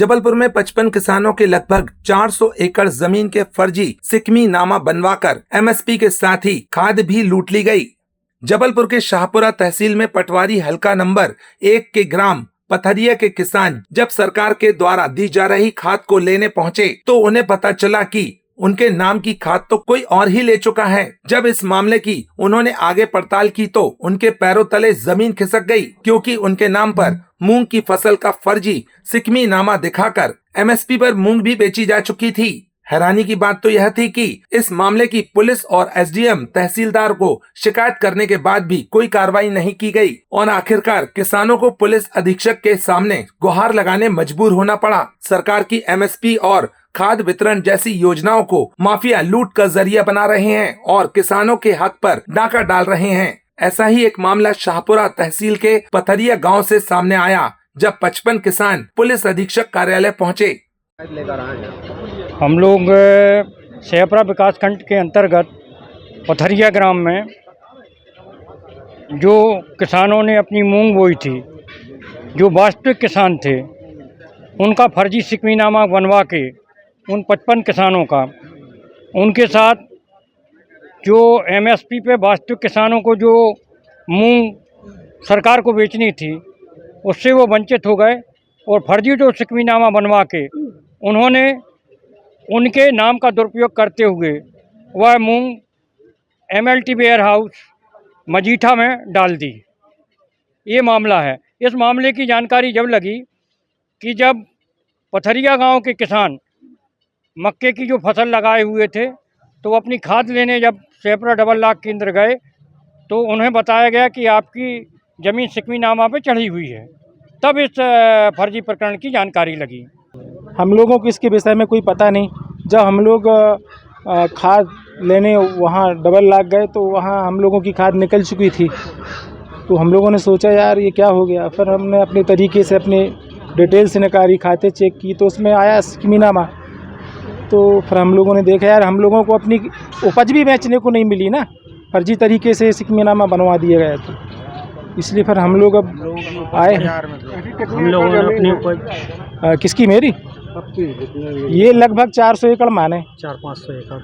जबलपुर में 55 किसानों के लगभग 400 एकड़ जमीन के फर्जी सिकमी नामा बनवाकर एमएसपी के साथ ही खाद भी लूट ली गई। जबलपुर के शाहपुरा तहसील में पटवारी हल्का नंबर 1 के ग्राम पथरिया के किसान जब सरकार के द्वारा दी जा रही खाद को लेने पहुंचे तो उन्हें पता चला कि उनके नाम की खाद तो कोई और ही ले चुका है। जब इस मामले की उन्होंने आगे पड़ताल की तो उनके पैरों तले जमीन खिसक गई, क्योंकि उनके नाम पर मूंग की फसल का फर्जी सिकमी नामा दिखाकर एमएसपी पर मूंग भी बेची जा चुकी थी। हैरानी की बात तो यह थी कि इस मामले की पुलिस और एसडीएम तहसीलदार को शिकायत करने के बाद भी कोई कार्रवाई नहीं की गई और आखिरकार किसानों को पुलिस अधीक्षक के सामने गुहार लगाने मजबूर होना पड़ा। सरकार की एमएसपी और खाद वितरण जैसी योजनाओं को माफिया लूट का जरिया बना रहे हैं और किसानों के हक पर डाका डाल रहे हैं। ऐसा ही एक मामला शाहपुरा तहसील के पथरिया गांव से सामने आया, जब 55 किसान पुलिस अधीक्षक कार्यालय पहुंचे। हम लोग शाहपुरा विकास खंड के अंतर्गत पथरिया ग्राम में जो किसानों ने अपनी मूंग बोई थी, जो वास्तविक किसान थे, उनका फर्जी सिकमीनामा बनवा के उन 55 किसानों का उनके साथ जो एमएसपी पे वास्तविक किसानों को जो मूंग सरकार को बेचनी थी उससे वो वंचित हो गए और फर्जी जो सिकमीनामा बनवा के उन्होंने उनके नाम का दुरुपयोग करते हुए वह मूंग एमएलटी वेयर हाउस मजीठा में डाल दी। ये मामला है। इस मामले की जानकारी जब लगी कि जब पथरिया गांव के किसान मक्के की जो फसल लगाए हुए थे तो अपनी खाद लेने जब शाहपुरा डबल लाख केंद्र गए तो उन्हें बताया गया कि आपकी ज़मीन सिकमीनामा पे चढ़ी हुई है। तब इस फर्जी प्रकरण की जानकारी लगी। हम लोगों को इसके विषय में कोई पता नहीं। जब हम लोग खाद लेने वहाँ डबल लाख गए तो वहाँ हम लोगों की खाद निकल चुकी थी, तो हम लोगों ने सोचा यार ये क्या हो गया। फिर हमने अपने तरीके से अपने डिटेल से निकाली, खाते चेक की तो उसमें आया सिकमीनामा। तो फिर हम लोगों ने देखा यार हम लोगों को अपनी उपज भी बेचने को नहीं मिली ना, फर्जी तरीके से सिकमीनामा बनवा दिया गया। तो इसलिए फिर हम लोग अब आए। हम लोगों ने अपनी उपज किसकी? मेरी ये लगभग 400 एकड़ माने, 400-500 एकड़।